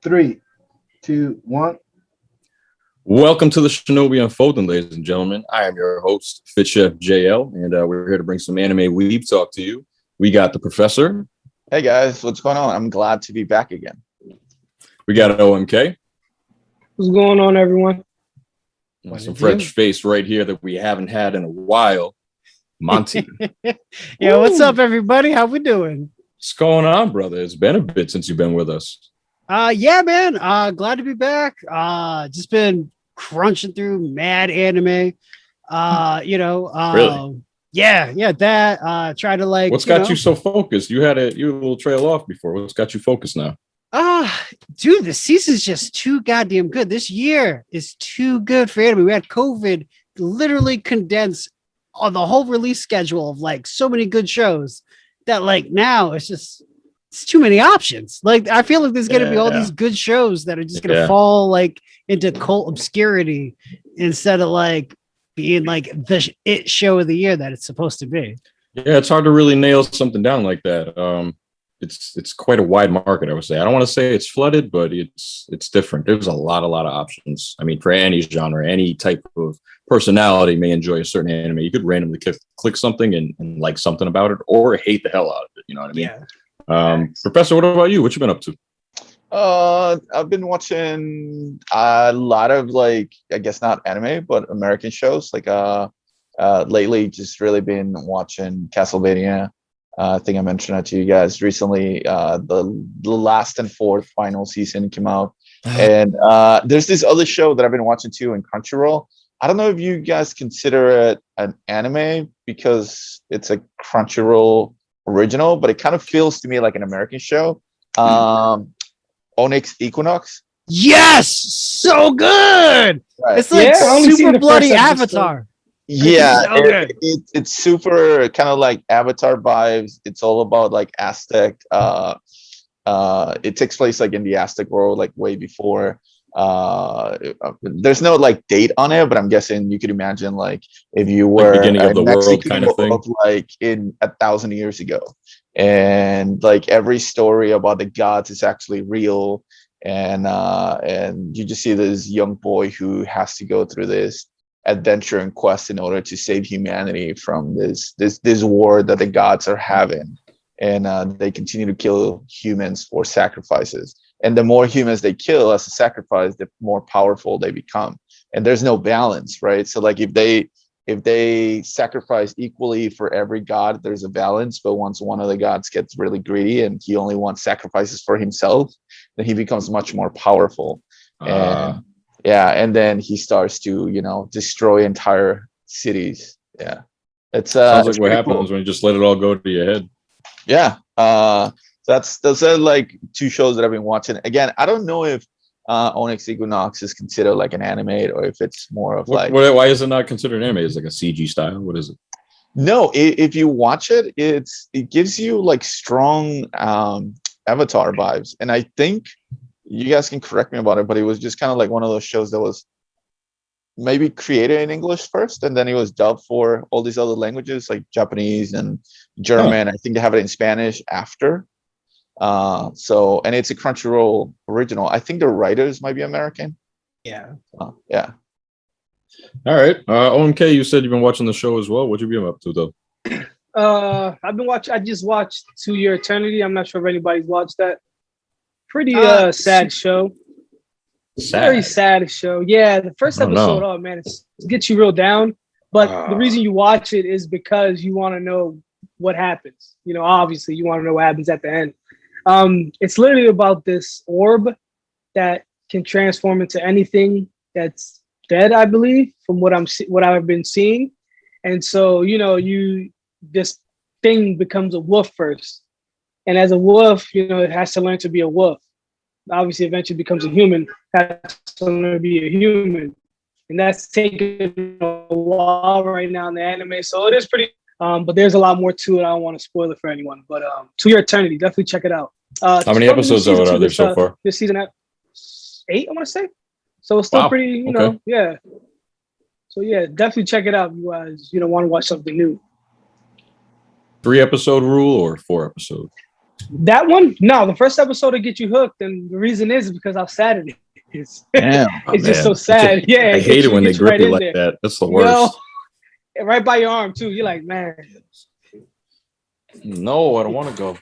Three, two, one. Welcome to the Shinobi Unfolding, ladies and gentlemen. I am your host, Fit Chef JL, and we're here to bring some anime weeb talk to you. We got the professor. Hey guys, what's going on? I'm glad to be back again. We got an OMK. What's going on, everyone? And some fresh face right here that we haven't had in a while. Montey. Yeah, what's up, everybody? How we doing? What's going on, brother? It's been a bit since you've been with us. Yeah, man. Glad to be back. Just been crunching through mad anime. Really? That try to like. What's got you so focused? You had a little trail off before. What's got you focused now? Dude, the season's just too goddamn good. This year is too good for anime. We had COVID literally condense on the whole release schedule of like so many good shows that like now it's too many options. Like I feel like there's gonna be all these good shows that are just gonna fall like into cult obscurity instead of like being like the it show of the year that it's supposed to be. Yeah, it's hard to really nail something down like that. It's quite a wide market, I would say. I don't want to say it's flooded, but it's different. There's a lot of options. I mean, for any genre, any type of personality may enjoy a certain anime. You could randomly click something and like something about it, or hate the hell out of it. You know what I mean? Yeah. Professor, what about you? What you been up to? I've been watching a lot of like, I guess not anime, but American shows. Like lately, just really been watching Castlevania. I think I mentioned that to you guys recently. The last and fourth final season came out, and there's this other show that I've been watching too in Crunchyroll. I don't know if you guys consider it an anime because it's a Crunchyroll original, but it kind of feels to me like an American show. Onyx Equinox. Yes, so good. Right. It's like only seen super the bloody first episode. Avatar. Yeah, So it's super kind of like Avatar vibes. It's all about like Aztec. It takes place like in the Aztec world, like way before. There's no like date on it, but I'm guessing you could imagine like if you were like beginning of the Mexican world kind of thing, like in 1,000 years ago, and like every story about the gods is actually real, and you just see this young boy who has to go through this adventure and quest in order to save humanity from this war that the gods are having, and they continue to kill humans for sacrifices. And the more humans they kill as a sacrifice, the more powerful they become. And there's no balance, right? So like if they sacrifice equally for every god, there's a balance. But once one of the gods gets really greedy and he only wants sacrifices for himself, then he becomes much more powerful. And then he starts to, destroy entire cities. Yeah. Sounds like what happens when you just let it all go to your head. Yeah. Those are like two shows that I've been watching. Again, I don't know if Onyx Equinox is considered like an anime or if it's more of why is it not considered anime? Is it like a CG style? What is it? No, if you watch it, it gives you like strong Avatar vibes. And I think you guys can correct me about it, but it was just kind of like one of those shows that was maybe created in English first, and then it was dubbed for all these other languages like Japanese and German. I think they have it in Spanish after. And it's a Crunchyroll original. I think the writers might be American. Yeah. Yeah. All right. OMK, you said you've been watching the show as well. What you been up to though? I've been watching. I just watched To Your Eternity. I'm not sure if anybody's watched that. Pretty sad show. Very sad show. Yeah, the first episode. Oh man, it gets you real down. But the reason you watch it is because you want to know what happens. Obviously, you want to know what happens at the end. It's literally about this orb that can transform into anything that's dead, I believe, from what I've been seeing. And so, this thing becomes a wolf first. And as a wolf, it has to learn to be a wolf. Obviously, eventually becomes a human, has to learn to be a human. And that's taking a while right now in the anime. So it is pretty, but there's a lot more to it. I don't want to spoil it for anyone. But To Your Eternity, definitely check it out. How many episodes are there so far? This season at 8, I want to say. So it's still pretty, yeah. So yeah, definitely check it out if you guys, want to watch something new. 3-episode rule or 4 episodes? That one? No, the first episode will get you hooked, and the reason is because how sad it is. Damn. It's just so sad. Yeah, I hate it when they grip you like that. That's the worst. Right by your arm too. You're like, man. No, I don't want to go.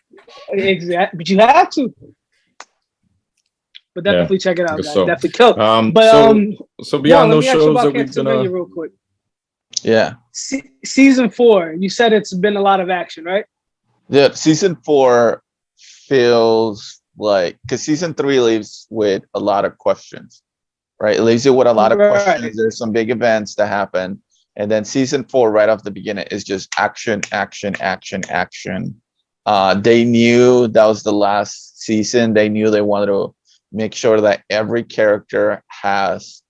Exactly, but you have to. But definitely check it out, guys. So. Definitely kill. So beyond those shows that we've been real quick. Yeah. Season 4. You said it's been a lot of action, right? Yeah. Season 4 feels like, because season 3 leaves with a lot of questions, right? It leaves you with a lot of questions. There's some big events that happen. And then season 4, right off the beginning, is just action, action, action, action. They knew that was the last season. They knew they wanted to make sure that every character has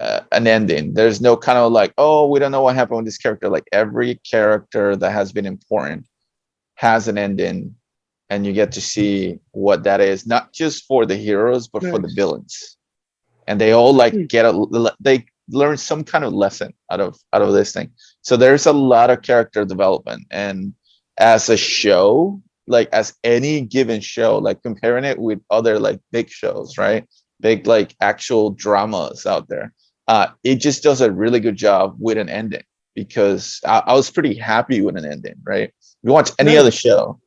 an ending. There's no kind of like, oh, we don't know what happened with this character. Like every character that has been important has an ending, and you get to see what that is, not just for the heroes, but for the villains. And they all like they learn some kind of lesson out of this thing. So there's a lot of character development. And as a show, like as any given show, like comparing it with other like big shows, right? Big like actual dramas out there. It just does a really good job with an ending, because I was pretty happy with an ending, right? If you watch any other show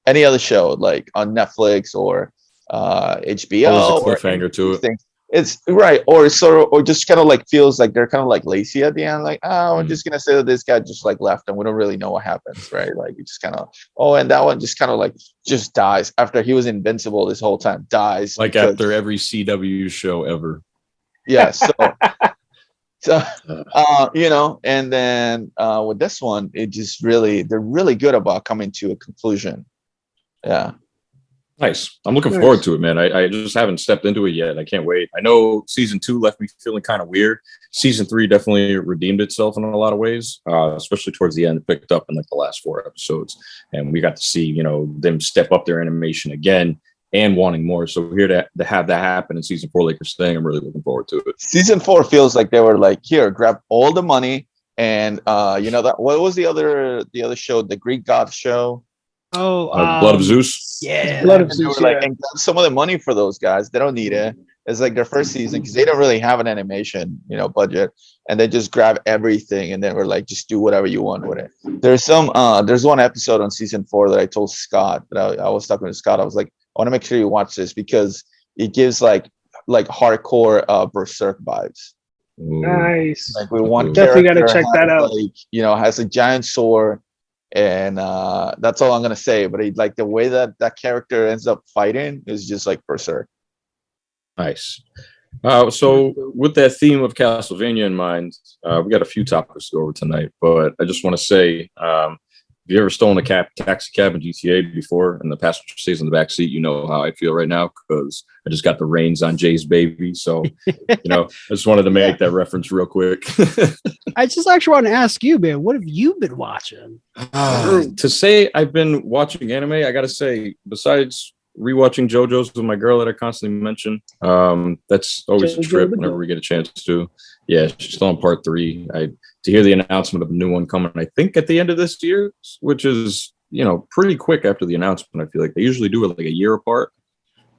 like on Netflix or HBO, or cliffhanger to it. Things, it's right, or just kind of like feels like they're kind of like lazy at the end, like, oh, I'm just gonna say that this guy just like left and we don't really know what happens, right? Like you just kind of, and that one just kind of like just dies after he was invincible this whole time, dies like after every CW show ever. Yeah, so and then with this one, it just they're really good about coming to a conclusion. Yeah. Nice. I'm looking forward to it, man. I just haven't stepped into it yet. I can't wait. I know season 2 left me feeling kind of weird. Season 3 definitely redeemed itself in a lot of ways, especially towards the end. It picked up in like the last 4 episodes, and we got to see, them step up their animation again and wanting more. So here to have that happen in season 4, like you're saying, I'm really looking forward to it. Season 4 feels like they were like, here, grab all the money, and that what was the other show, the Greek god show? Blood of Zeus. Yeah, Blood of Zeus. Like, and some of the money for those guys, they don't need it. It's like their first season because they don't really have an animation, budget, and they just grab everything and then we're like, just do whatever you want with it. There's one episode on season 4 that I told Scott that I was talking to Scott. I was like, I want to make sure you watch this because it gives like hardcore Berserk vibes. Nice. Like we want definitely got to check that out. Like, has a giant sword. And that's all I'm gonna say. But like the way that character ends up fighting is just like Berserk. Nice. So with that theme of Castlevania in mind, we got a few topics to go over tonight. But I just want to say, if you ever stolen a taxi cab in GTA before, and the passenger stays in the back seat, you know how I feel right now because I just got the reins on Jay's baby. So, I just wanted to make that reference real quick. I just actually want to ask you, man, what have you been watching? To say I've been watching anime, I got to say, besides rewatching JoJo's with my girl that I constantly mention, that's always a trip whenever we get a chance to. Yeah, she's still on part 3. To hear the announcement of a new one coming, I think at the end of this year, which is, pretty quick after the announcement. I feel like they usually do it like a year apart.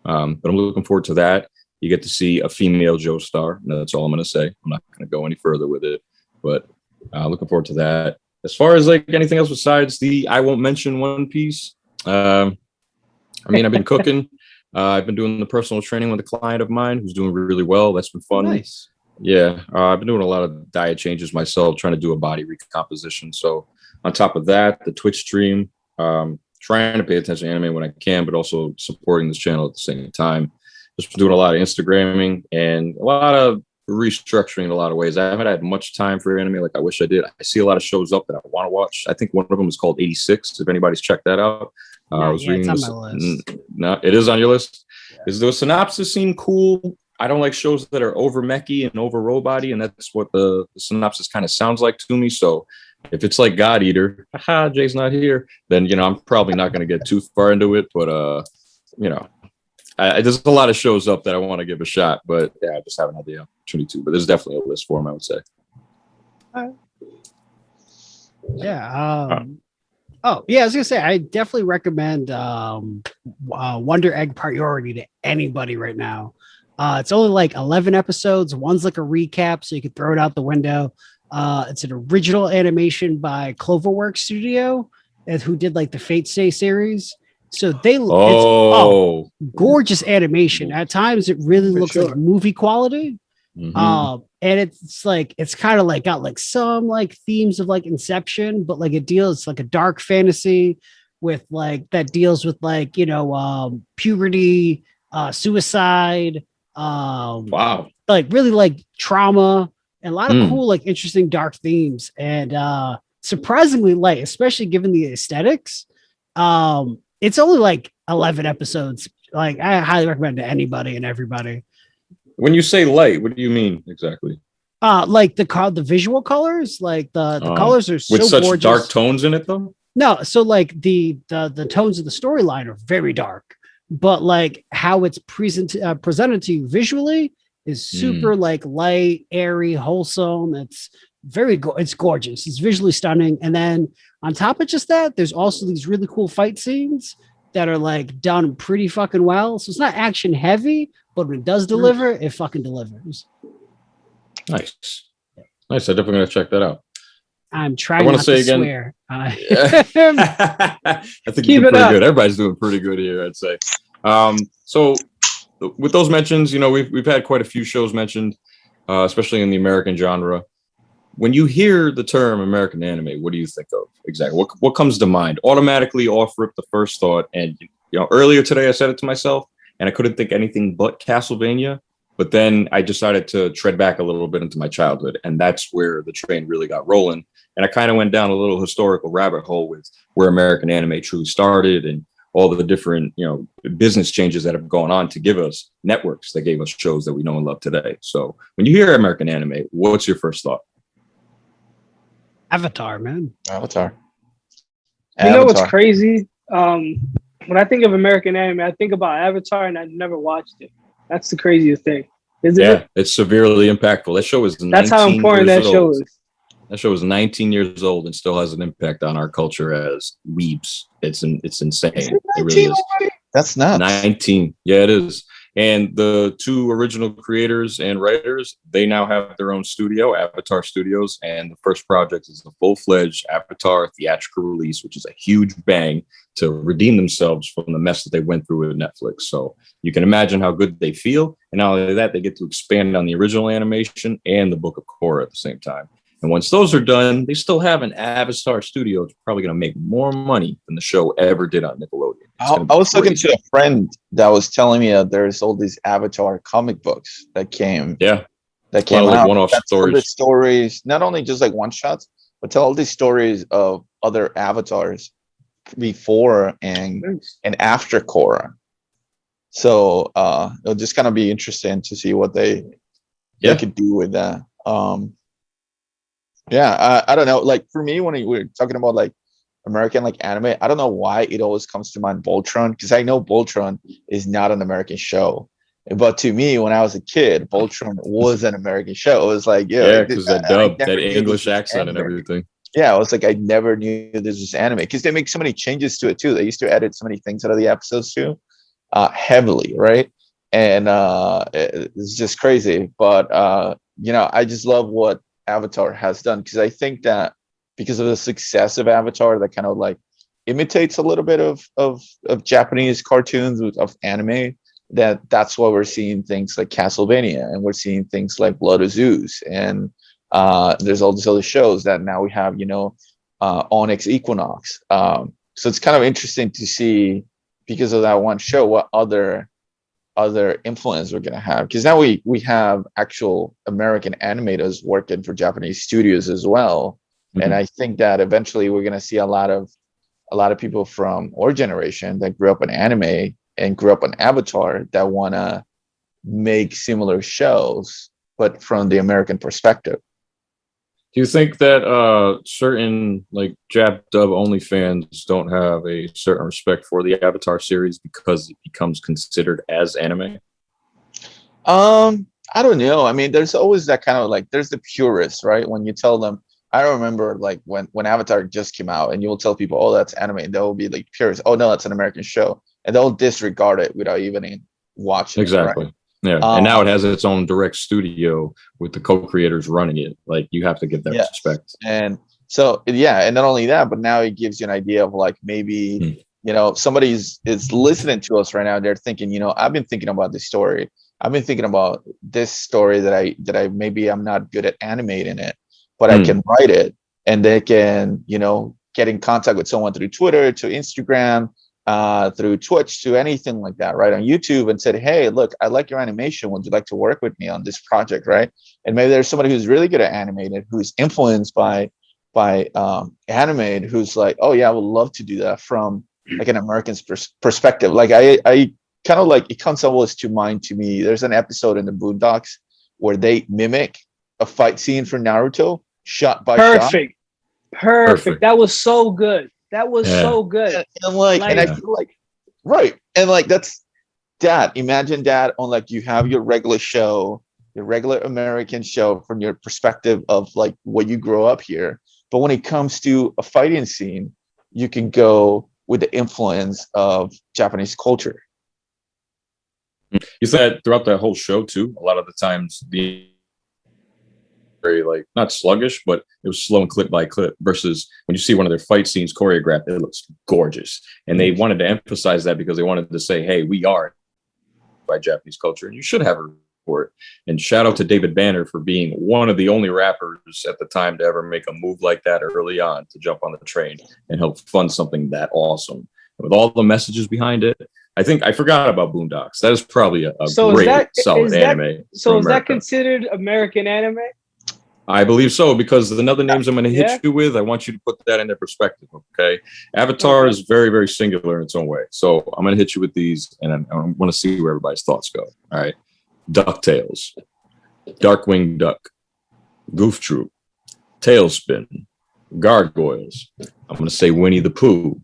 But I'm looking forward to that. You get to see a female Joestar. That's all I'm going to say. I'm not going to go any further with it, but looking forward to that. As far as like anything else besides I won't mention One Piece. I've been cooking. I've been doing the personal training with a client of mine who's doing really well. That's been fun. Nice. Yeah, I've been doing a lot of diet changes myself, trying to do a body recomposition. So on top of that, the Twitch stream, trying to pay attention to anime when I can, but also supporting this channel at the same time. Just doing a lot of Instagramming and a lot of restructuring in a lot of ways. I haven't had much time for anime like I wish I did. I see a lot of shows up that I want to watch. I think one of them is called 86, if anybody's checked that out. I was reading it's on my list. No, it is on your list. Is the synopsis seem cool? I don't like shows that are over mechy and over robot-y, and that's what the synopsis kind of sounds like to me. So if it's like God Eater, haha, Jay's not here, then I'm probably not going to get too far into it. But there's a lot of shows up that I want to give a shot, but yeah, I just haven't had the opportunity to. But there's definitely a list for them, I would say. Yeah. Oh yeah, I was gonna say I definitely recommend Wonder Egg Priority to anybody right now. It's only like 11 episodes. One's like a recap, so you can throw it out the window. It's an original animation by Cloverworks Studio, who did like the Fate Stay series. So it's gorgeous animation. At times, it really looks like movie quality. And it's kind of like got like some like themes of like Inception, but like it's like a dark fantasy with like that deals with like puberty, suicide, like really like trauma, and a lot of cool like interesting dark themes, and surprisingly light, especially given the aesthetics. It's only like 11 episodes. Like I highly recommend to anybody and everybody. When you say light, what do you mean exactly? Like the visual colors, like the colors are so with such gorgeous. Dark tones in it though. No, so like the tones of the storyline are very dark, but like how it's presented to you visually is super like light, airy, wholesome. It's it's gorgeous. It's visually stunning, and then on top of just that, there's also these really cool fight scenes that are like done pretty fucking well. So it's not action heavy, but when it does deliver, it fucking delivers. Nice. I'm definitely gonna check that out. I'm trying not to swear. I think you're pretty good. Everybody's doing pretty good here, I'd say. So with those mentions, we've had quite a few shows mentioned, especially in the American genre. When you hear the term American anime, what do you think of exactly? What comes to mind? Automatically off rip the first thought. And earlier today I said it to myself, and I couldn't think anything but Castlevania. But then I decided to tread back a little bit into my childhood, and that's where the train really got rolling. And I kind of went down a little historical rabbit hole with where American anime truly started and all the different, business changes that have gone on to give us networks that gave us shows that we know and love today. So when you hear American anime, what's your first thought? Avatar, man. Avatar. You know what's crazy? When I think of American anime, I think about Avatar, and I never watched it. That's the craziest thing, isn't it? Yeah, it's severely impactable. That show is 19 That's how important that show is. That show is 19 years old and still has an impact on our culture as weebs. It's insane. It really is. That's nuts. 19. Yeah, it is. And the two original creators and writers, they now have their own studio, Avatar Studios. And the first project is the full-fledged Avatar theatrical release, which is a huge bang to redeem themselves from the mess that they went through with Netflix. So you can imagine how good they feel. And not only that, they get to expand on the original animation and the Book of Korra at the same time. And once those are done, they still have an Avatar studio. It's probably going to make more money than the show ever did on Nickelodeon. I was talking to a friend that was telling me that there's all these Avatar comic books that came. Yeah. That came out. Like one-off stories, not only just like one shots, but tell all these stories of other avatars before and after Korra. So it'll just kind of be interesting to see what they could do with that. I don't know. Like for me, when we're talking about like American like anime, I don't know why it always comes to mind Voltron, because I know Voltron is not an American show. But to me, when I was a kid, Voltron was an American show. It was like, because that dub, that English accent and everything. Yeah, I was like, I never knew this was anime, because they make so many changes to it too. They used to edit so many things out of the episodes too, heavily, right? And it's just crazy. But I just love what Avatar has done, because I think that because of the success of Avatar, that kind of like imitates a little bit of Japanese cartoons of anime. That's why we're seeing things like Castlevania, and we're seeing things like Blood of Zeus, and there's all these other shows that now we have, Onyx Equinox. So it's kind of interesting to see, because of that one show, what other influence we're going to have, because now we have actual American animators working for Japanese studios as well. And I think that eventually we're going to see a lot of people from our generation that grew up in anime and grew up on Avatar that want to make similar shows, but from the American perspective. Do you think that certain like Jap dub only fans don't have a certain respect for the Avatar series because it becomes considered as anime? I don't know. I mean, there's always that kind of like, there's the purists, right? When you tell them, I remember like when Avatar just came out, and you will tell people, "Oh, that's anime," and they'll be like curious. "Oh no, that's an American show," and they'll disregard it without even watching it. Right? Exactly. Yeah. And now it has its own direct studio with the co-creators running it. Like you have to give that Yes. respect. And so yeah, and not only that, but now it gives you an idea of like maybe somebody is listening to us right now. They're thinking, I've been thinking about this story. I've been thinking about this story that I maybe I'm not good at animating it, but I can write it, and they can get in contact with someone through Twitter, to Instagram, through Twitch, to anything like that, right? On YouTube, and said, "Hey, look, I like your animation. Would you like to work with me on this project?" Right? And maybe there's somebody who's really good at animating, who's influenced by anime, who's like, "Oh yeah, I would love to do that from like an American's perspective." Like I kind of like, it comes almost to mind to me. There's an episode in the Boondocks where they mimic a fight scene for Naruto, shot by shot. Perfect. That was so good. That was so good. And I feel like, right. And like, that's that. Imagine that on like, you have your regular show, your regular American show from your perspective of like what you grow up here. But when it comes to a fighting scene, you can go with the influence of Japanese culture. You said throughout that whole show too, a lot of the times the very like not sluggish, but it was slow and clip by clip, versus when you see one of their fight scenes choreographed, it looks gorgeous. And they wanted to emphasize that because they wanted to say, hey, we are by Japanese culture, and you should have a report. And shout out to David Banner for being one of the only rappers at the time to ever make a move like that early on, to jump on the train and help fund something that awesome. And with all the messages behind it, I think I forgot about Boondocks. That is probably a great, solid anime. So is that considered American anime? I believe so, because another names I'm going to hit you with, I want you to put that in their perspective, okay? Avatar is very, very singular in its own way. So I'm going to hit you with these, and I want to see where everybody's thoughts go. All right. DuckTales, Darkwing Duck, Goof Troop, Tailspin, Gargoyles. I'm going to say Winnie the Pooh,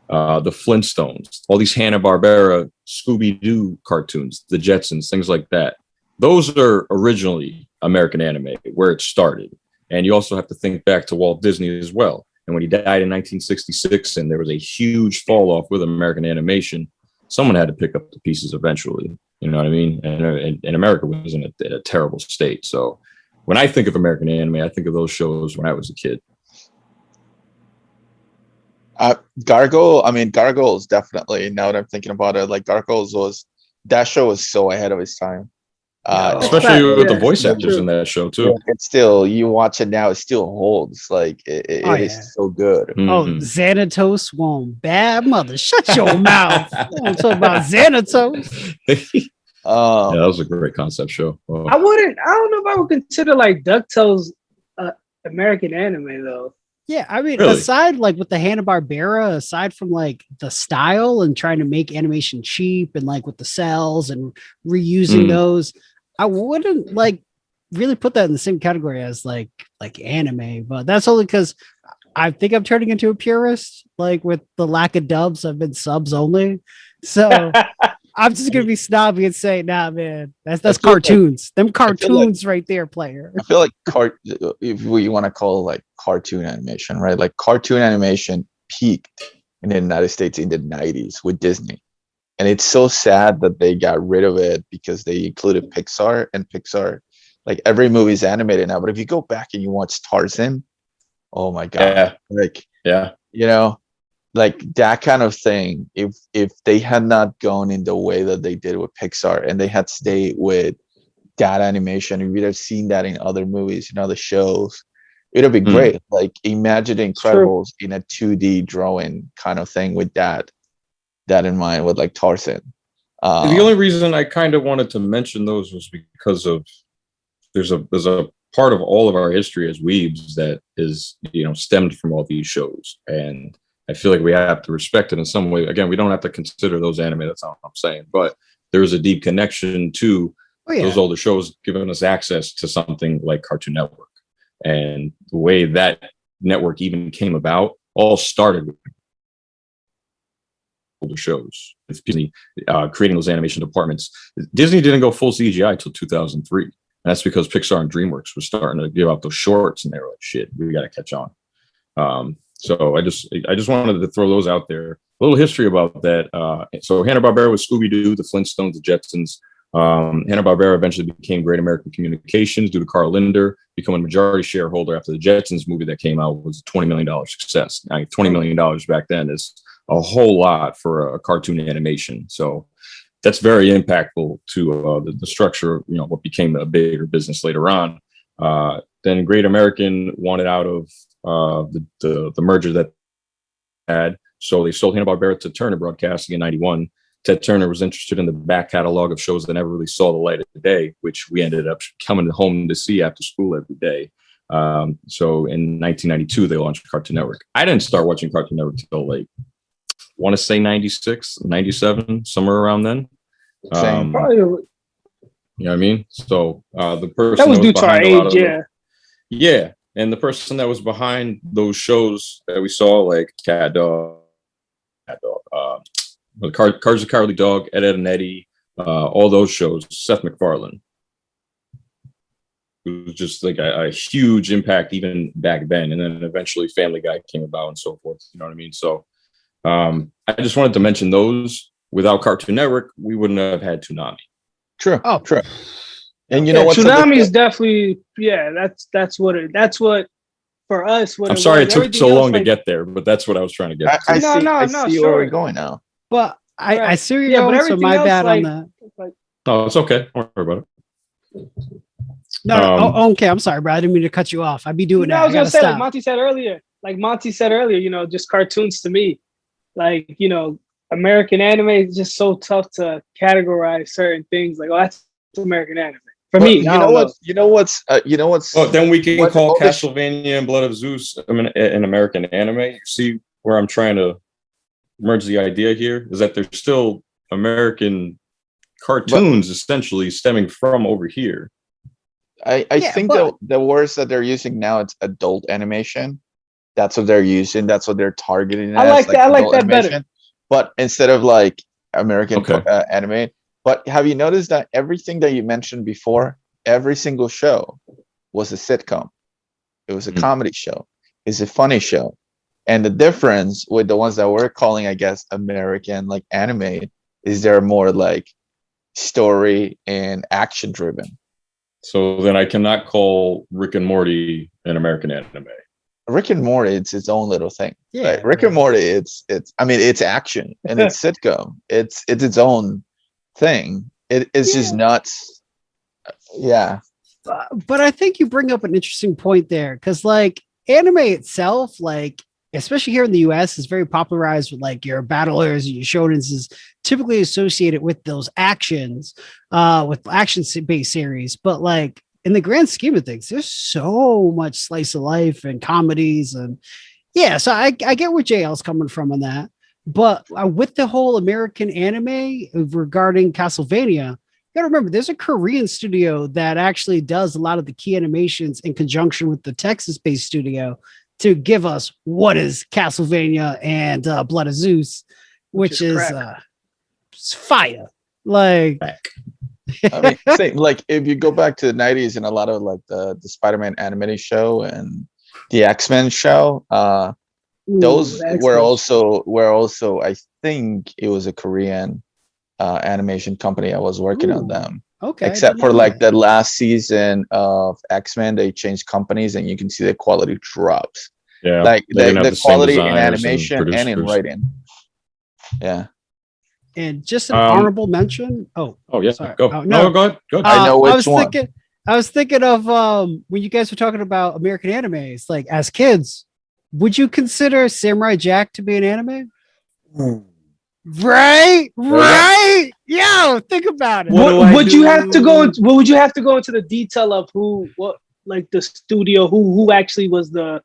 the Flintstones, all these Hanna-Barbera, Scooby-Doo cartoons, the Jetsons, things like that. Those are originally American anime, where it started. And you also have to think back to Walt Disney as well. And when he died in 1966, and there was a huge fall off with American animation, someone had to pick up the pieces eventually. You know what I mean? And America was in a terrible state. So when I think of American anime, I think of those shows when I was a kid. Gargoyles definitely, now that I'm thinking about it, like that show was so ahead of its time. Especially with the voice actors in that show too. It's still, you watch it now, it still holds. Like it is so good. Oh, Xanatos won't bad mother. Shut your mouth. I'm talking about Xanatos. Yeah, that was a great concept show. Oh. I don't know if I would consider like DuckTales American anime though. Yeah, I mean, aside like with the Hanna-Barbera, aside from like the style and trying to make animation cheap and like with the cells and reusing those, I wouldn't like really put that in the same category as like anime. But that's only because I think I'm turning into a purist. Like with the lack of dubs, I've been subs only. So I'm just gonna be snobby and say, nah, man, that's cartoons. Them cartoons right there, player. I feel like if you want to call it like cartoon animation, right? Like cartoon animation peaked in the United States in the 90s with Disney. And it's so sad that they got rid of it because they included Pixar, and Pixar, like every movie is animated now. But if you go back and you watch Tarzan, oh my God. Like that kind of thing, if they had not gone in the way that they did with Pixar, and they had stayed with that animation, you would have seen that in other movies, in other shows, it would be great. Like imagine Incredibles in a 2D drawing kind of thing with that in mind, with like Tarzan. The only reason I kind of wanted to mention those was because of there's a part of all of our history as weebs that is, stemmed from all these shows. And I feel like we have to respect it in some way. Again, we don't have to consider those anime. That's not what I'm saying. But there is a deep connection to those older shows, giving us access to something like Cartoon Network. And the way that network even came about all started with older shows. It's Disney creating those animation departments. Disney didn't go full CGI until 2003. that's because Pixar and DreamWorks were starting to give out those shorts, and they were like, "Shit, we got to catch on." So I just wanted to throw those out there. A little history about that. So Hanna-Barbera was Scooby-Doo, the Flintstones, the Jetsons. Hanna-Barbera eventually became Great American Communications due to Carl Linder becoming a majority shareholder after the Jetsons movie that came out was a $20 million success. Now, $20 million back then is a whole lot for a cartoon animation. So that's very impactful to the structure, what became a bigger business later on. Then Great American wanted out of the merger that had, so they sold Hanna-Barbera to Turner Broadcasting in '91. Ted Turner was interested in the back catalog of shows that never really saw the light of the day, which we ended up coming home to see after school every day. So in 1992, they launched Cartoon Network. I didn't start watching Cartoon Network until want to say 96, 97, somewhere around then. Probably. You know what I mean? So the person that was due to our age, yeah. And the person that was behind those shows that we saw, like Cat Dog, Courage the Cowardly Dog, Ed, Edd and Eddy, all those shows, Seth MacFarlane. It was just like a huge impact even back then. And then eventually Family Guy came about and so forth. You know what I mean? So I just wanted to mention those. Without Cartoon Network, we wouldn't have had Toonami. True. Oh, true. And you know what? Toonami is definitely, that's what for us. I'm sorry it took so long to get there, but that's what I was trying to get. I see where we're going now. But I see where you're going, so my bad on that. No, it's okay. Don't worry about it. No, okay. I'm sorry, bro. I didn't mean to cut you off. I'd be doing that. I was gonna say, like Monty said earlier, just cartoons to me, American anime is just so tough to categorize certain things. Like, oh, that's American anime for me. You know what's. Well, then we can call Castlevania and Blood of Zeus an American anime. You see where I'm trying to merge the idea here is that there's still American cartoons essentially stemming from over here. I think the words that they're using now, it's adult animation. That's what they're using. That's what they're targeting. I like that better. But instead of American anime, but have you noticed that everything that you mentioned before, every single show was a sitcom. It was a comedy show. It's a funny show. And the difference with the ones that we're calling, I guess, American anime is they're more story and action driven. So then I cannot call Rick and Morty an American anime. Rick and Morty, it's its own little thing. Yeah. Right? Rick and Morty, it's action and it's sitcom. It's its own thing. It's just nuts. Yeah. But I think you bring up an interesting point there, because anime itself, especially here in the US, is very popularized with your battlers and your shonens is typically associated with those actions, with action-based series. But in the grand scheme of things, there's so much slice of life and comedies, and so I get where JL's coming from on that. But with the whole American anime regarding Castlevania, you gotta remember there's a Korean studio that actually does a lot of the key animations in conjunction with the Texas-based studio to give us what is Castlevania and Blood of Zeus, which is fire. If you go back to the 90s and a lot of the Spider-Man animated show and the X-Men show, those were also I think it was a Korean animation company. I was working on them. Okay. Except for the last season of X-Men, they changed companies and you can see the quality drops. Yeah. The quality in animation and in writing. Yeah. And just an honorable mention. Oh yeah. Sorry. Go. No, go ahead. I know which one. I was thinking of when you guys were talking about American animes, as kids, would you consider Samurai Jack to be an anime? Right. Yo, think about it. Would you have to go into the detail of the studio, who actually was the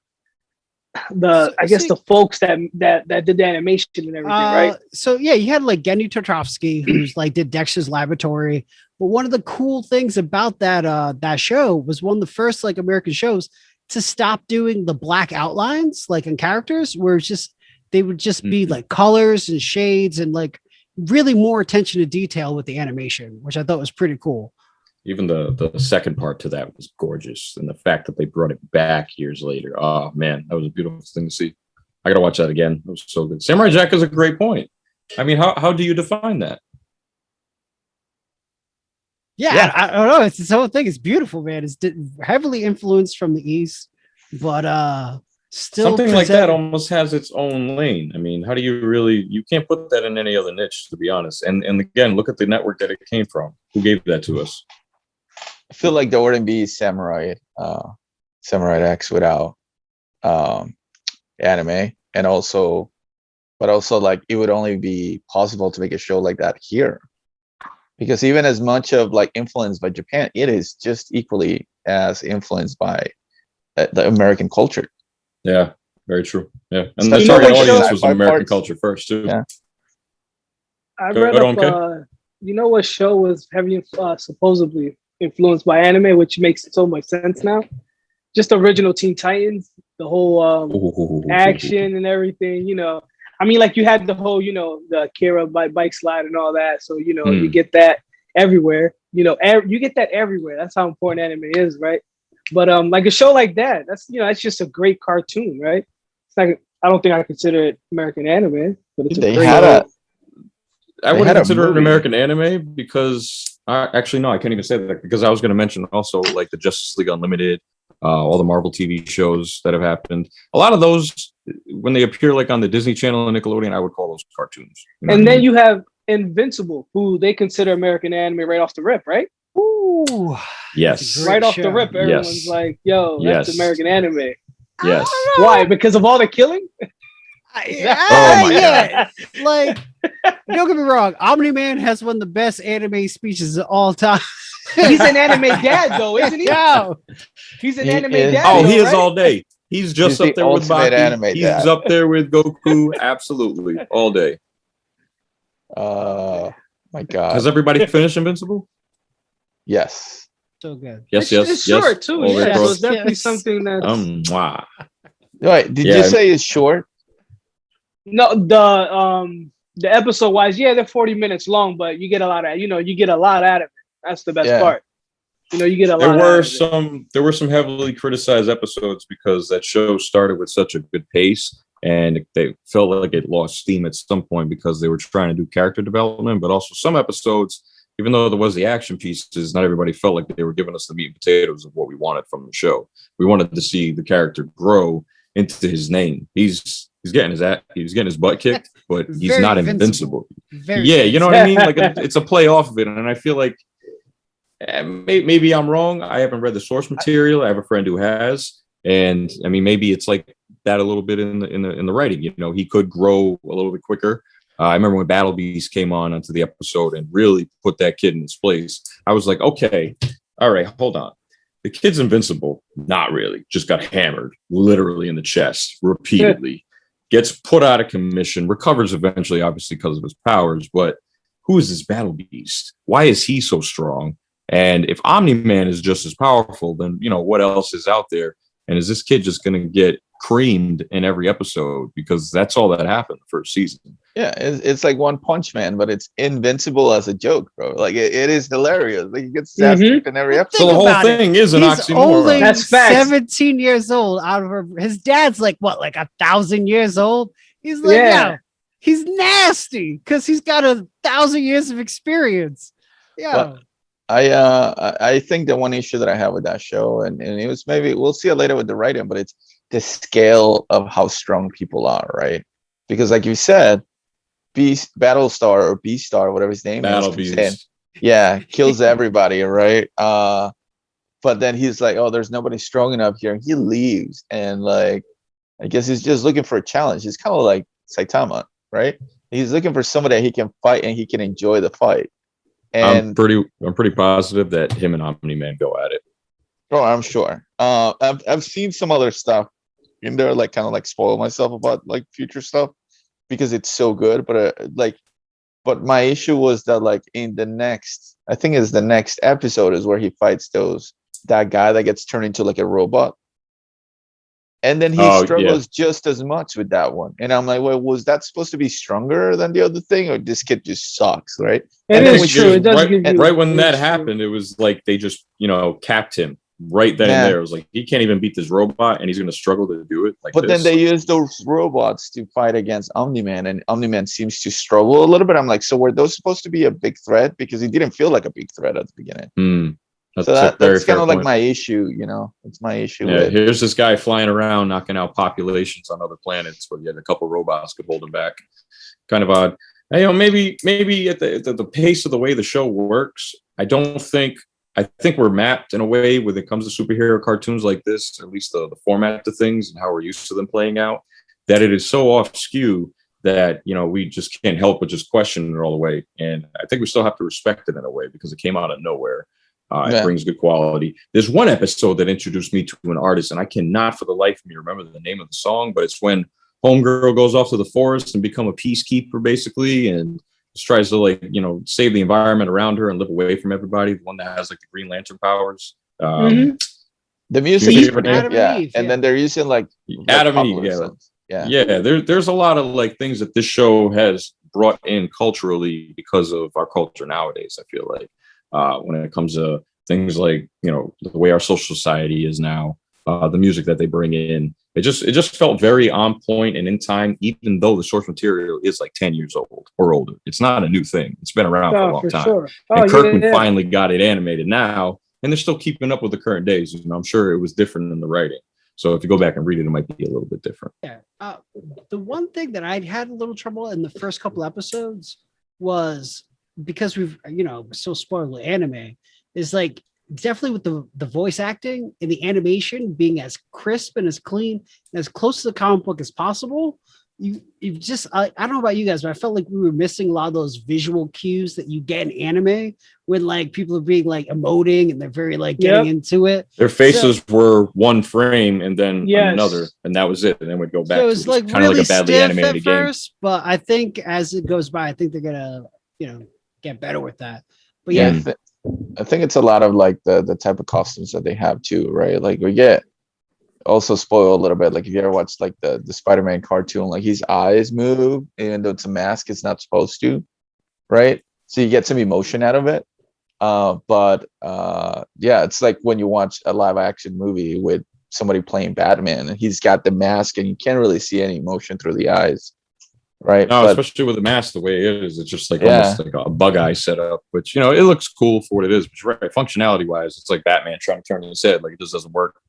folks that did the animation and everything, right? So yeah, you had Gendy Tartovsky, who's did Dexter's Laboratory. But one of the cool things about that show was one of the first American shows to stop doing the black outlines on characters, where it's just they would just be colors and shades and really more attention to detail with the animation, which I thought was pretty cool. Even the second part to that was gorgeous, and the fact that they brought it back years later. Oh man, that was a beautiful thing to see. I gotta watch that again. It was so good. Samurai Jack is a great point. I mean, how do you define that? Yeah, I don't know. It's this whole thing. It's beautiful, man. It's heavily influenced from the East, but still something like that almost has its own lane. I mean, how do you can't put that in any other niche, to be honest. And again, look at the network that it came from. Who gave that to us? I feel like there wouldn't be Samurai X without anime, and also like it would only be possible to make a show like that here, because even as much of like influenced by Japan, it is just equally as influenced by the American culture. Yeah, very true. Yeah, and So the target audience was American culture first too. Yeah. I read up. You know what show was heavily supposedly influenced by anime, which makes so much sense now? Just original Teen Titans, the whole action and everything. You know, I mean, like you had the whole, you know, the Akira bike slide and all that. So you know, you get that everywhere. You know, you get that everywhere. That's how important anime is, right? But like a show like that, that's just a great cartoon, right? It's like, I don't think I consider it American anime, but it's I wouldn't consider it American anime because actually no, I can't even say that, because I was going to mention also like the Justice League Unlimited, all the Marvel TV shows that have happened. A lot of those, when they appear like on the Disney Channel and Nickelodeon, I would call those cartoons. You know and then you have Invincible, who they consider American anime right off the rip, right? Ooh, yes. Right off the rip, everyone's like, "Yo, that's American anime." Yes. Why? Because of all the killing? Yeah. Like, don't get me wrong, Omni-Man has one of the best anime speeches of all time. He's an anime dad, though, isn't he? No. He's an anime dad. Oh, he is all day. He's just up there with Baki. He's dad. up there with Goku. Absolutely, all day. My God. Has everybody finished Invincible? Yes. So good. Yes. It's short too. Yeah, so it's definitely something that's. Wow. Wait, did you say it's short? No, the episode wise, they're 40 minutes long, but you get a lot of, you get a lot out of it. That's the best part. You know, you get a lot. There were some heavily criticized episodes because that show started with such a good pace, and they felt like it lost steam at some point because they were trying to do character development, but also some episodes, even though there was the action pieces, not everybody felt like they were giving us the meat and potatoes of what we wanted from the show. We wanted to see the character grow into his name. He's getting his butt kicked, but he's not invincible. You know what I mean? Like it's a play off of it, and I feel like maybe I'm wrong. I haven't read the source material. I have a friend who has, and I mean maybe it's like that a little bit in the writing. You know, he could grow a little bit quicker. I remember when Battle Beast came onto the episode and really put that kid in his place. I was like, okay, all right, hold on. The kid's invincible. Not really. Just got hammered literally in the chest repeatedly. Gets put out of commission, recovers eventually, obviously, because of his powers. But who is this Battle Beast? Why is he so strong? And if Omni-Man is just as powerful, then, you know, what else is out there? And is this kid just going to get creamed in every episode? Because that's all that happened the first season. Yeah, it's like One Punch Man, but it's invincible as a joke, bro. Like it is hilarious. Like he gets kicked in every episode. So the whole thing is an oxymoron. That's 17 years old. Out of his dad's like what, like 1,000 years old. He's like, yeah, he's nasty because he's got 1,000 years of experience. Yeah. But I think the one issue that I have with that show, and it was, maybe we'll see it later with the writing, but it's the scale of how strong people are, right? Because like you said, Battlestar or Beastar, whatever his name is, kills everybody, right? But then he's like, oh, there's nobody strong enough here, and he leaves, and like, I guess he's just looking for a challenge. He's kind of like Saitama, right? He's looking for somebody that he can fight and he can enjoy the fight. And I'm pretty positive that him and Omni-Man go at it. Oh, I'm sure. I've seen some other stuff in there, like kind of like spoil myself about like future stuff because it's so good. But my issue was that like in the next, I think it's the next episode is where he fights that guy that gets turned into like a robot. And then he Oh, struggles just as much with that one. And I'm like, well, was that supposed to be stronger than the other thing, or this kid just sucks, right? It is true. It does give you right when that happened, it was like they just, capped him right then and there. It was like, he can't even beat this robot, and he's going to struggle to do it. Like, but then they use those robots to fight against Omni-Man, and Omni-Man seems to struggle a little bit. I'm like, so were those supposed to be a big threat? Because he didn't feel like a big threat at the beginning. So that's kind of like my issue, It's my issue. Yeah, here's this guy flying around, knocking out populations on other planets where you had a couple robots could hold him back. Kind of odd. Maybe at the pace of the way the show works, I think we're mapped in a way when it comes to superhero cartoons like this, at least the format of things and how we're used to them playing out, that it is so off skew that, we just can't help but just question it all the way. And I think we still have to respect it in a way because it came out of nowhere. It brings good quality. There's one episode that introduced me to an artist, and I cannot for the life of me remember the name of the song, but it's when Homegirl goes off to the forest and become a peacekeeper, basically, and just tries to, save the environment around her and live away from everybody. The one that has, like, the Green Lantern powers. The music is pretty good, and then they're using, like Adam and Eve. Yeah. There's a lot of, like, things that this show has brought in culturally because of our culture nowadays, I feel like. When it comes to things like, the way our social society is now, the music that they bring in, it just felt very on point and in time, even though the source material is like 10 years old or older. It's not a new thing. It's been around for a long time. Sure. And Kirkman finally got it animated now, and they're still keeping up with the current days. I'm sure it was different in the writing. So if you go back and read it, it might be a little bit different. Yeah. The one thing that I had a little trouble in the first couple episodes was, because we've so spoiled with anime, is like definitely with the voice acting and the animation being as crisp and as clean and as close to the comic book as possible. You've just I don't know about you guys, but I felt like we were missing a lot of those visual cues that you get in anime when, like, people are being, like, emoting and they're very, like, getting into it. Their faces were one frame and then another, and that was it. And then we'd go back. So it was like kind really of like a badly animated game first, but I think as it goes by, I think they're gonna get better with that. But I think it's a lot of, like, the type of costumes that they have too, right? Like, we get also spoiled a little bit. Like, if you ever watched, like, the Spider-Man cartoon, like, his eyes move even though it's a mask, it's not supposed to, right? So you get some emotion out of it. It's like when you watch a live action movie with somebody playing Batman and he's got the mask and you can't really see any emotion through the eyes. Right. No, especially with the mask the way it is, it's just like almost like a bug eye setup, which it looks cool for what it is. But you're right, functionality wise, it's like Batman trying to turn his head, like it just doesn't work.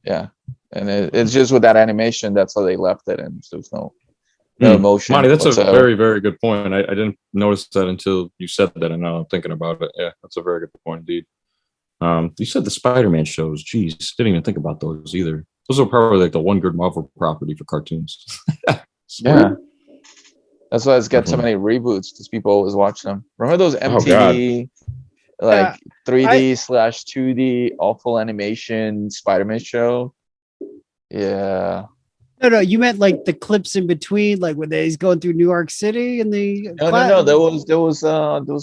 Yeah, and it's just with that animation, that's how they left it, and there's no emotion. Monty, that's a very, very good point. I didn't notice that until you said that, and now I'm thinking about it. Yeah, that's a very good point indeed. You said the Spider-Man shows. Geez, didn't even think about those either. Those are probably like the one good Marvel property for cartoons. Yeah. That's why it's got so many reboots, because people always watch them. Remember those MTV, 3D/2D awful animation Spider-Man show? Yeah. No, you meant like the clips in between, like when he's going through New York City and the No. There was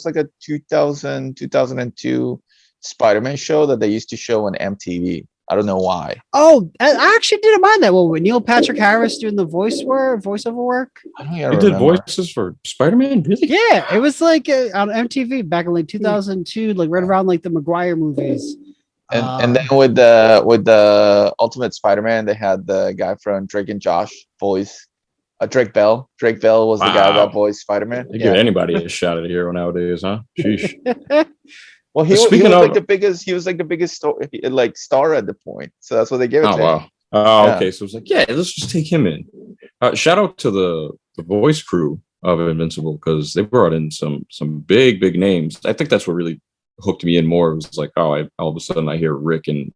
like a 2002 Spider-Man show that they used to show on MTV. I don't know why. Oh, I actually didn't mind that one with Neil Patrick Harris doing the voiceover work. I don't even remember. Did voices for Spider-Man? Really? Yeah, it was like on MTV back in like 2002, like right around like the Maguire movies. And then with the Ultimate Spider-Man, they had the guy from Drake and Josh voice. Drake Bell. Drake Bell was the guy that voiced Spider-Man. You give anybody a shot at a hero nowadays, huh? Sheesh. Well, he was like the biggest. He was like the biggest star at the point. So that's what they gave it to. Wow. Him. Oh, okay. So it was like, let's just take him in. Shout out to the voice crew of Invincible, because they brought in some big names. I think that's what really hooked me in more. It was like, all of a sudden I hear Rick and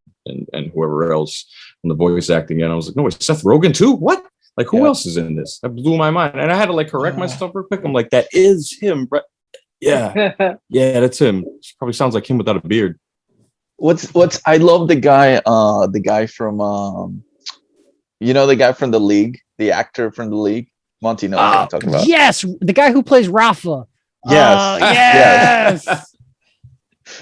whoever else on the voice acting, and I was like, no, wait, Seth Rogen too? What? Like, who else is in this? That blew my mind, and I had to like correct myself real quick. I'm like, that is him, bro. Yeah, that's him. Probably sounds like him without a beard. I love the guy from the guy from The League, the actor from The League. Montey knows what I'm talking about. Yes, the guy who plays Rafa. Yes. Yes.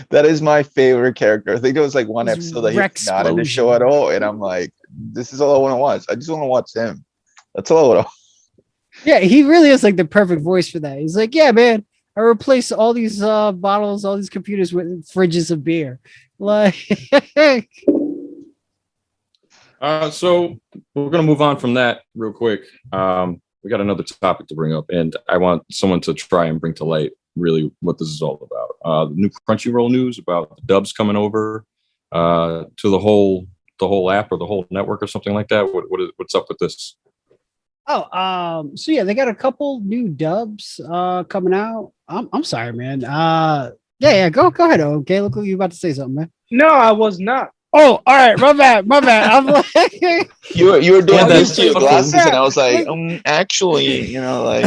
That is my favorite character. I think there was like one His episode that he's Rex not in the show explosion. at all, and I'm like, this is all I want to watch. I just want to watch him. That's all I want to. Yeah, he really is like the perfect voice for that. He's like, yeah, man, I replace all these bottles, all these computers with fridges of beer. Like, So we're gonna move on from that real quick. We got another topic to bring up, and I want someone to try and bring to light really what this is all about. The new Crunchyroll news about the dubs coming over to the whole app or the whole network or something like that. What's up with this? so yeah, they got a couple new dubs coming out. I'm sorry, man. Yeah, go ahead. Okay, look, you about to say something, man. No, I was not. Oh, all right, my bad. I'm like, You were doing Yeah, this that's to your fucking- glasses, and I was like, actually, like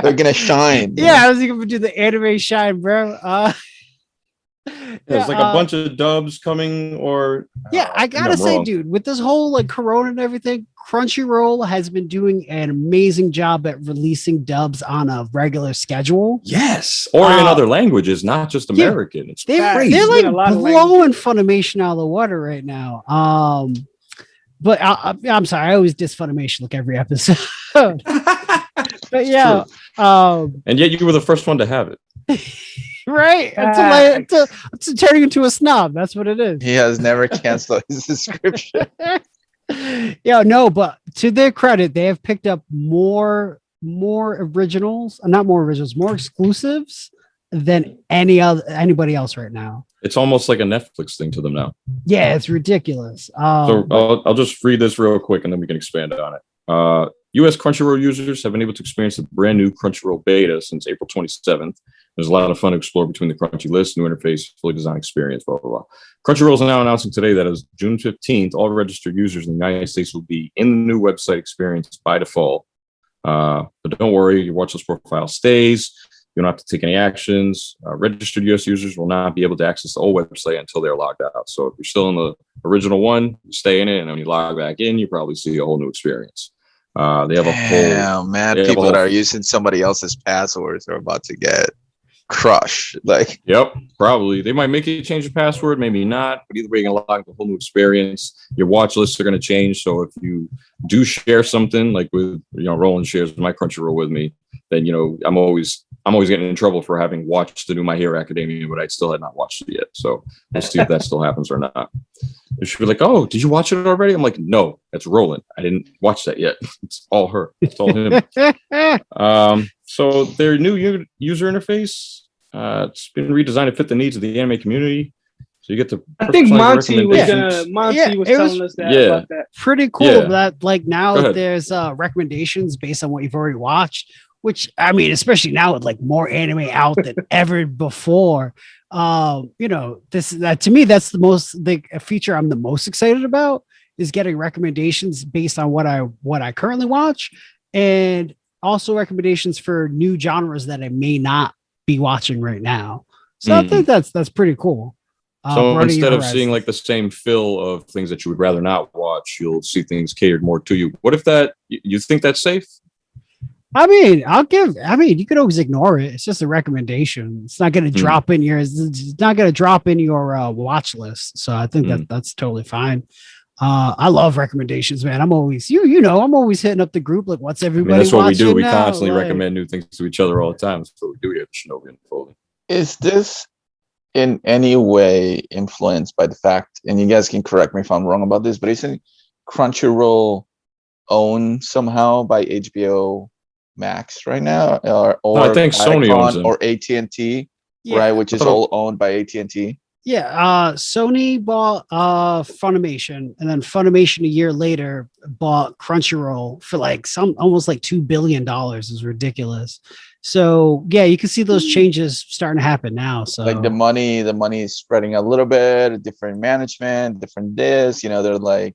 they're gonna shine. yeah, I was gonna do the anime shine, bro. There's like a bunch of dubs coming, or Yeah, I maybe gotta I'm say, wrong. dude, with this whole like Corona and everything, Crunchyroll has been doing an amazing job at releasing dubs on a regular schedule. Yes, or in other languages, not just yeah. American. It's They're crazy. There's like been a lot of blowing Funimation out of the water right now. But I'm sorry, I always diss Funimation like every episode. But yeah, And yet you were the first one to have it. right until turning into a snob. That's what it is. He has never canceled his subscription. Yeah, no, but to their credit, they have picked up more originals, not more originals, more exclusives than anybody else right now. It's almost like a Netflix thing to them now. Yeah, it's ridiculous. So I'll just read this real quick and then we can expand on it. US Crunchyroll users have been able to experience the brand new Crunchyroll beta since April 27th. There's a lot of fun to explore between the Crunchy list, new interface, fully designed experience, blah, blah, blah. Crunchyroll is now announcing today that as June 15th, all registered users in the United States will be in the new website experience by default. But don't worry, your watchlist profile stays. You don't have to take any actions. Registered US users will not be able to access the old website until they're logged out. So if you're still in the original one, you stay in it, and when you log back in, you probably see a whole new experience. They have a whole man, they have a people whole- that are using somebody else's passwords are about to get crushed. Like, Yep, probably. They might make you change your password, maybe not. But either way, you're gonna log into a whole new experience. Your watch lists are gonna change. So if you do share something, like with Roland shares my Crunchyroll with me, then I'm always getting in trouble for having watched the new My Hero Academia, but I still had not watched it yet. So we'll see if that still happens or not. And she'll be like, "Oh, did you watch it already?" I'm like, "No, that's Roland. I didn't watch that yet. It's all her. It's all him." So their new user interface, it's been redesigned to fit the needs of the anime community. So you get to. I think Montey was Yeah, was it was- telling us that Yeah. about that. Pretty cool Yeah. that like Go now ahead. there's recommendations based on what you've already watched, which I mean, especially now with like more anime out than ever before. That to me, that's the feature I'm the most excited about is getting recommendations based on what I currently watch, and also recommendations for new genres that I may not be watching right now. So I think that's pretty cool. So broadening instead your of seeing horizons. like the same fill of things that you would rather not watch, you'll see things catered more to you. What if you think that's safe? I mean, you could always ignore it. It's just a recommendation. It's not going to drop in your, watch list. So I think that's totally fine. I love recommendations, man. I'm always, I'm always hitting up the group. Like, what's everybody That's what we do. watching We now? constantly Like- recommend new things to each other all the time. That's what we do here at Shinobi Unfolding. is this in any way influenced by the fact, and you guys can correct me if I'm wrong about this, but isn't Crunchyroll owned somehow by HBO Max right now, or I think Sony Viacom owns them. or AT&T, Yeah. right? Which is I thought- all owned by AT&T. Yeah, Sony bought Funimation, and then Funimation a year later bought Crunchyroll for like almost like $2 billion. Is ridiculous. So yeah, you can see those changes starting to happen now. So Like the money is spreading a little bit, different management, different this. They're like,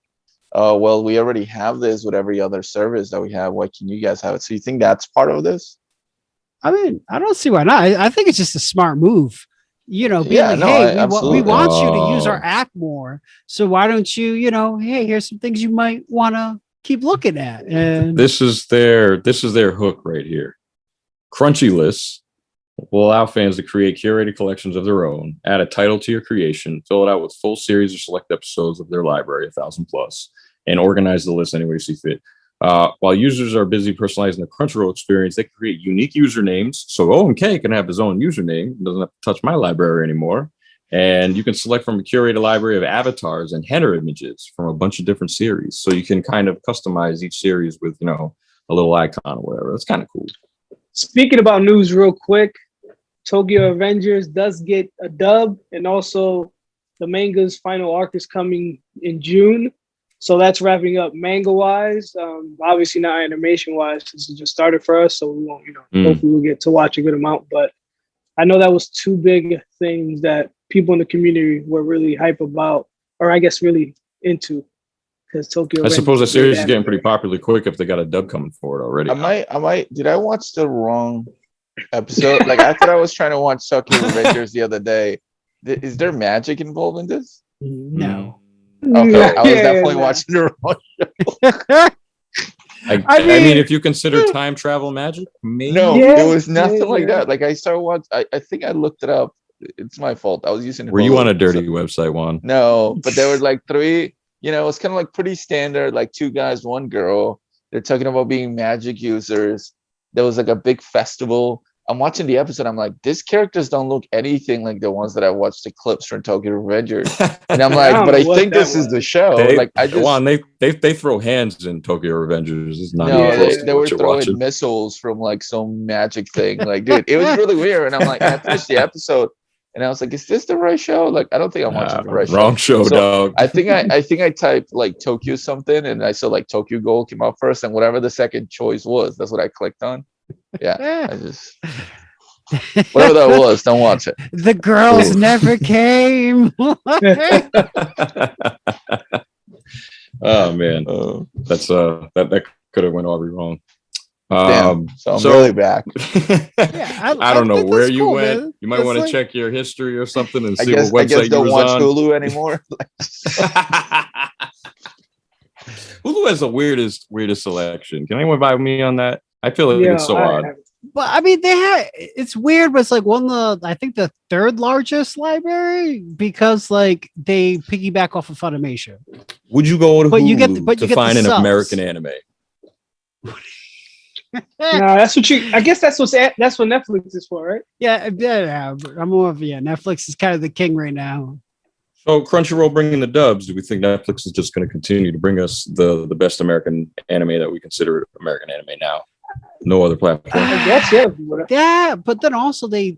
oh well, we already have this with every other service that we have. Why can you guys have it? So you think that's part of this? I mean, I don't see why not. I think it's just a smart move. Being Yeah, like, no, hey, we absolutely. want you to use our Oh. app more. So why don't you, hey, here's some things you might want to keep looking at. And This is their hook right here. Crunchy lists will allow fans to create curated collections of their own, add a title to your creation, fill it out with full series or select episodes of their library, 1,000 plus, and organize the list any way you see fit. While users are busy personalizing the Crunchyroll experience, they can create unique usernames. So OMK can have his own username, doesn't have to touch my library anymore. And you can select from a curated library of avatars and header images from a bunch of different series. So you can kind of customize each series with, you know, a little icon or whatever. That's kind of cool. Speaking about news real quick, Tokyo Avengers does get a dub, and also the manga's final arc is coming in June. So that's wrapping up manga-wise. Obviously not animation-wise, since it just started for us, so we won't, you know, hopefully we'll get to watch a good amount. But I know that was two big things that people in the community were really hype about, or I guess really into, because Tokyo. I suppose the series is getting pretty popular quick if they got a dub coming for it already. Did I watch the wrong episode? Like, I thought I was trying to watch Tokyo Avengers the other day. Is there magic involved in this? No. Okay, I was definitely watching the wrong show. I mean, if you consider time travel magic, maybe. No, it was nothing like that. Like, I started watching. I think I looked it up. It's my fault. I was using. Were you on a dirty website, Juan? No, but there were like three. You know, it's kind of like pretty standard. Like two guys, one girl. They're talking about being magic users. There was like a big festival. I'm watching the episode. I'm like, these characters don't look anything like the ones that I watched the clips from Tokyo Avengers. And I'm like, but I think this is the show. Juan, they throw hands in Tokyo Avengers. It's not they were throwing missiles from like some magic thing. Like, dude, it was really weird. And I'm like, I finished the episode, and I was like, is this the right show? Like, I don't think I'm watching the right show. Wrong show, dog. I think I typed like Tokyo something, and I saw like Tokyo Ghoul came out first, and whatever the second choice was, that's what I clicked on. Yeah, I just whatever that was, don't watch it. The girls never came. Oh man, that's that could have went all wrong. Damn, so I'm really back. I don't know where you went. Man. You might want to check your history or something and see what website you don't was watch on. Hulu anymore. Hulu has the weirdest selection. Can anyone buy me on that? I feel like it's so odd. But I mean, it's weird, but it's like I think the third largest library, because like they piggyback off of Funimation. Would you go to Hulu to find an American anime? No, that's what I guess that's what Netflix is for, right? Yeah. I'm more of Netflix is kind of the king right now. So Crunchyroll bringing the dubs. Do we think Netflix is just going to continue to bring us the best American anime that we consider American anime now? No other platform. I guess, yeah. Yeah, but then also they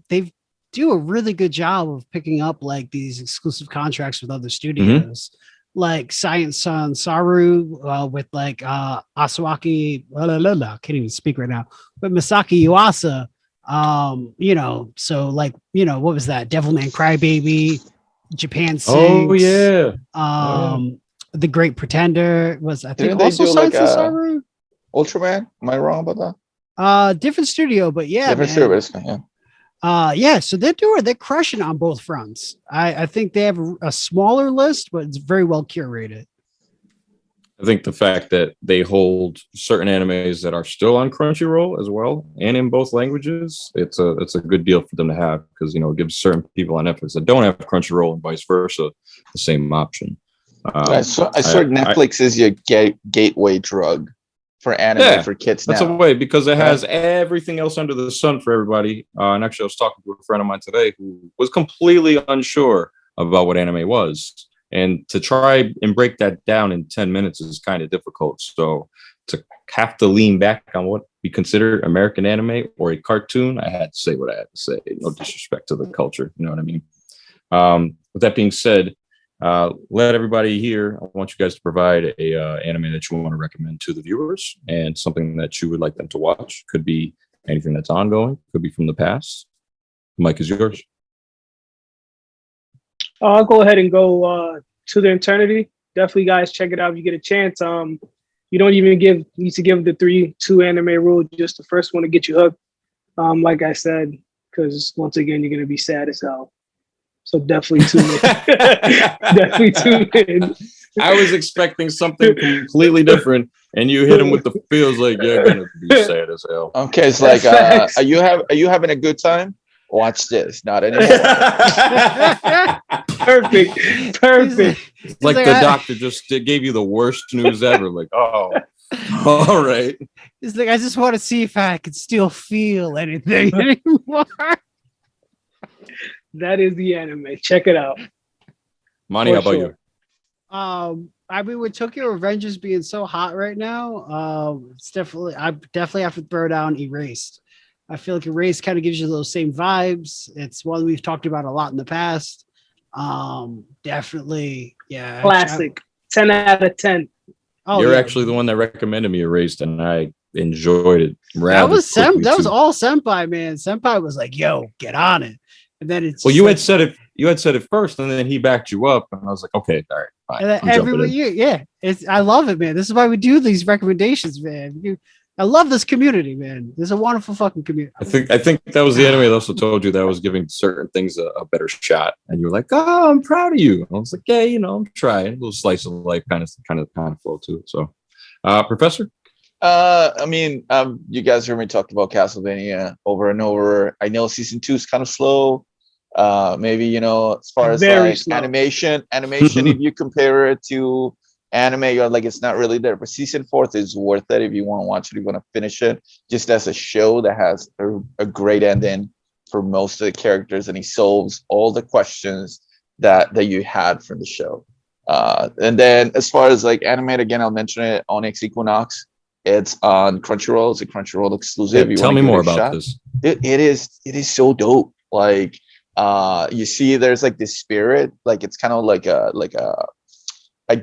do a really good job of picking up like these exclusive contracts with other studios, like Science Sun Saru with like Asawaki. Can't even speak right now. But Masaki Yuasa. You know, so like, you know, what was that? Devilman Crybaby, Japan Sings. Oh yeah. The Great Pretender was, I think, Didn't also Science Sun Saru. Ultraman? Am I wrong about that? Different studio, but yeah, different studio, yeah. So they're crushing on both fronts. I think they have a smaller list, but it's very well curated. I think the fact that they hold certain animes that are still on Crunchyroll as well, and in both languages, it's a good deal for them to have, because, you know, it gives certain people on Netflix that don't have Crunchyroll and vice versa the same option. I saw Netflix is your gateway drug for anime for kids now. That's a way, because it has everything else under the sun for everybody. And actually, I was talking to a friend of mine today who was completely unsure about what anime was. And to try and break that down in 10 minutes is kind of difficult. So to have to lean back on what we consider American anime or a cartoon, I had to say what I had to say. No disrespect to the culture. You know what I mean? With that being said, let everybody here, I want you guys to provide a anime that you want to recommend to the viewers, and something that you would like them to watch. Could be anything that's ongoing, could be from the past. The mic is yours. I'll go ahead and go To the Eternity. Definitely, guys, check it out if you get a chance. You don't even need to give the 3-2 anime rule, just the first one to get you hooked. Like I said, because once again, you're gonna be sad as hell. So definitely tune in. Definitely tune in. I was expecting something completely different, and you hit him with the feels like you're gonna be sad as hell. Okay, it's like, are you having a good time? watch this. Not anymore. Perfect. It's like the doctor just gave you the worst news ever. Like, oh, all right. It's like, I just want to see if I can still feel anything anymore. That is the anime. Check it out. Monty, how about you? I mean, with Tokyo Revengers being so hot right now, I definitely have to throw down Erased. I feel like Erased kind of gives you those same vibes. It's one we've talked about a lot in the past. Definitely, yeah. Classic. 10 out of 10. Oh, You're yeah. actually the one that recommended me Erased, and I enjoyed it. That was all Senpai, man. Senpai was like, "Yo, get on it," and then it's well, you had said it first, and then he backed you up, and I was like, okay, all right, fine. And then every year, I love it, man. This is why we do these recommendations, man. I love this community, man. This is a wonderful fucking community. I think that was the anime that also told you that I was giving certain things a better shot, and you were like, "Oh, I'm proud of you." And I was like, "Yeah, I'm trying." A little slice of life kind of flow to it. So, Professor. I mean, you guys heard me talk about Castlevania over and over. I know season 2 is kind of slow. Maybe as far as like slow. animation, if you compare it to anime, you're like, it's not really there. But season 4 is worth it if you want to watch it, if you want to finish it, just as a show that has a great ending for most of the characters, and he solves all the questions that you had from the show. And then as far as like anime, again, I'll mention it, Onyx Equinox. It's on Crunchyroll. It's a Crunchyroll exclusive. Yeah, tell me more about this. It is so dope. Like you see, there's like this spirit. Like it's kind of like a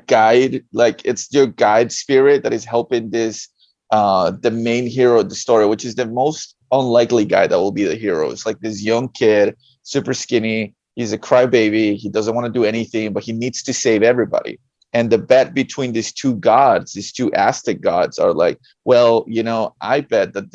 guide. Like it's your guide spirit that is helping this the main hero of the story, which is the most unlikely guy that will be the hero. It's like this young kid, super skinny. He's a crybaby. He doesn't want to do anything, but he needs to save everybody. And the bet between these two gods, these two Aztec gods, are like, well, I bet that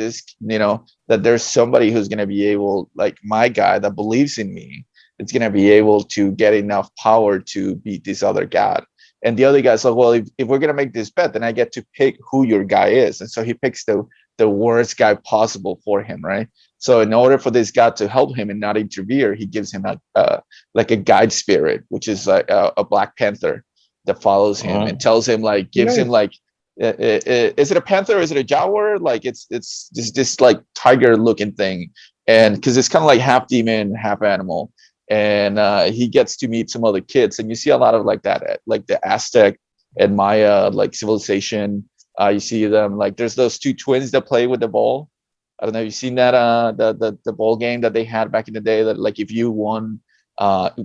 that there's somebody who's going to be able, like my guy that believes in me, it's going to be able to get enough power to beat this other god. And the other guy's like, well, if we're going to make this bet, then I get to pick who your guy is. And so he picks the worst guy possible for him, right? So in order for this god to help him and not interfere, he gives him like a guide spirit, which is like a Black Panther that follows him and tells him, like, gives him like, is it a panther? Is it a jaguar? Like it's this like tiger looking thing. And because it's kind of like half demon, half animal. And he gets to meet some other kids. And you see a lot of like that, like the Aztec and Maya, like civilization. You see them, like there's those two twins that play with the ball. I don't know if you've seen that, the ball game that they had back in the day, that like if you won,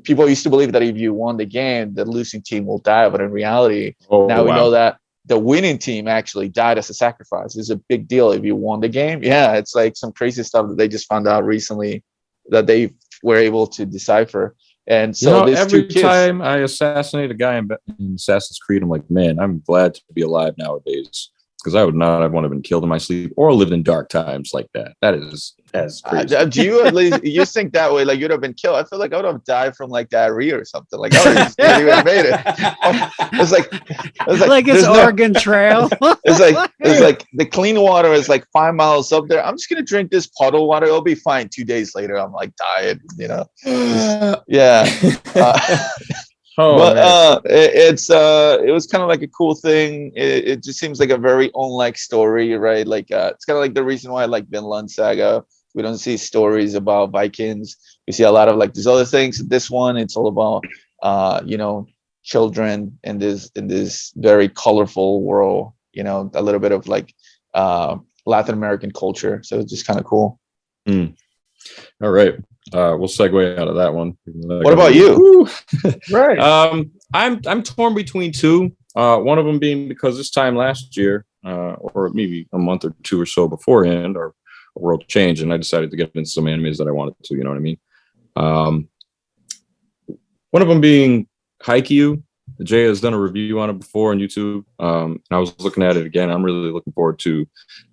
people used to believe that if you won the game, the losing team will die, but in reality, we know that the winning team actually died as a sacrifice. It's a big deal if you won the game. Yeah, it's like some crazy stuff that they just found out recently that they were able to decipher. And so every time I assassinate a guy in Assassin's Creed, I'm like, man, I'm glad to be alive nowadays, because I would not have wanted to been killed in my sleep or lived in dark times like that. That's crazy. Do you at least you think that way? Like you'd have been killed? I feel like I would have died from like diarrhea or something. Like I would have just even made it. It's like it's Oregon Trail. It's like the clean water is like 5 miles up there. I'm just gonna drink this puddle water. It'll be fine. 2 days later, I'm like dying. Yeah. It was kind of like a cool thing. It just seems like a very unlike story, right? Like it's kind of like the reason why I like Vinland Saga. We don't see stories about Vikings. We see a lot of like these other things. This one, it's all about children in this very colorful world. A little bit of like Latin American culture. So it's just kind of cool. All right. We'll segue out of that one. What about you? Right. I'm torn between two. One of them being because this time last year, or maybe a month or two or so beforehand, our world changed, and I decided to get into some animes that I wanted to. You know what I mean? One of them being Haikyuu. Jay has done a review on it before on YouTube. And I was looking at it again. I'm really looking forward to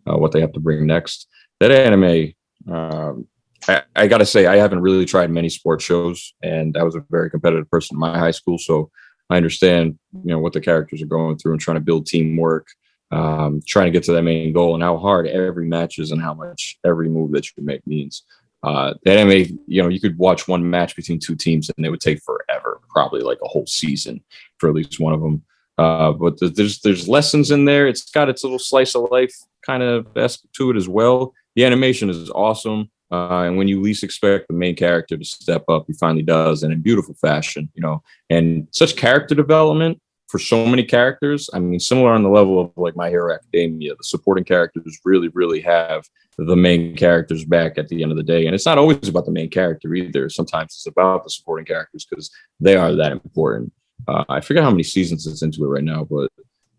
what they have to bring next. That anime. I got to say, I haven't really tried many sports shows, and I was a very competitive person in my high school. So I understand, what the characters are going through and trying to build teamwork, trying to get to that main goal, and how hard every match is and how much every move that you make means. That anime, you could watch one match between two teams and it would take forever, probably like a whole season for at least one of them. But there's lessons in there. It's got its little slice of life kind of aspect to it as well. The animation is awesome. And when you least expect the main character to step up, he finally does, and in beautiful fashion, and such character development for so many characters. I mean, similar on the level of like My Hero Academia, the supporting characters really, really have the main characters back at the end of the day. And it's not always about the main character either. Sometimes it's about the supporting characters because they are that important. I forget how many seasons it's into it right now, but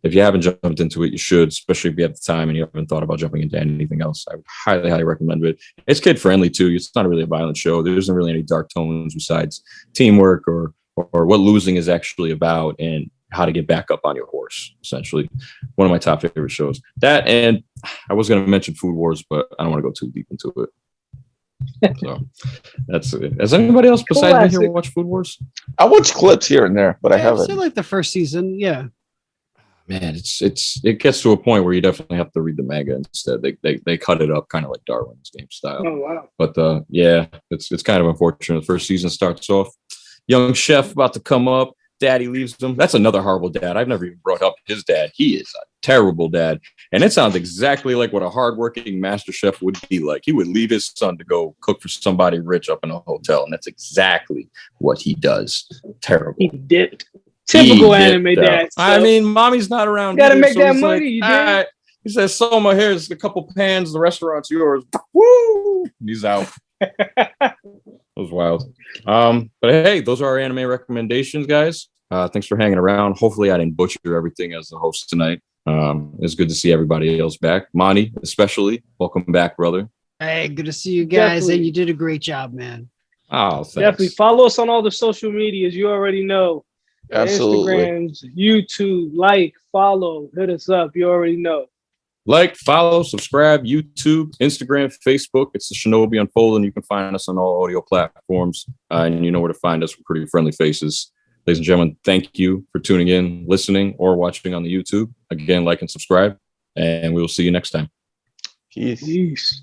if you haven't jumped into it, you should, especially if you have the time and you haven't thought about jumping into anything else. I would highly, highly recommend it. It's kid friendly too. It's not really a violent show. There isn't really any dark tones besides teamwork or what losing is actually about and how to get back up on your horse. Essentially, one of my top favorite shows. That, and I was going to mention Food Wars, but I don't want to go too deep into it. So that's it. Has anybody else besides me here watched Food Wars? I watch clips here and there, but I haven't. I like the first season. Yeah. Man, it gets to a point where you definitely have to read the manga instead. They cut it up kind of like Darwin's Game style. Oh wow! But yeah, it's kind of unfortunate. The first season starts off young chef about to come up. Daddy leaves him. That's another horrible dad. I've never even brought up his dad. He is a terrible dad, and it sounds exactly like what a hardworking master chef would be like. He would leave his son to go cook for somebody rich up in a hotel, and that's exactly what he does. Terrible. He dipped. Typical anime dad. I mean, mommy's not around. You gotta make that money. Like, all right. He says, Soma, here's a couple pans. The restaurant's yours. Woo! And he's out. That was wild. But hey, those are our anime recommendations, guys. Thanks for hanging around. Hopefully, I didn't butcher everything as the host tonight. It's good to see everybody else back. Monty, especially. Welcome back, brother. Hey, good to see you guys. Definitely. And you did a great job, man. Oh, thanks. Definitely follow us on all the social medias. You already know. Absolutely. Instagrams, YouTube, like, follow, hit us up. You already know. Like, follow, subscribe, YouTube, Instagram, Facebook. It's the Shinobi Unfold, and you can find us on all audio platforms. And you know where to find us. We're pretty friendly faces. Ladies and gentlemen, thank you for tuning in, listening, or watching on the YouTube. Again, like and subscribe, and we will see you next time. Peace. Peace.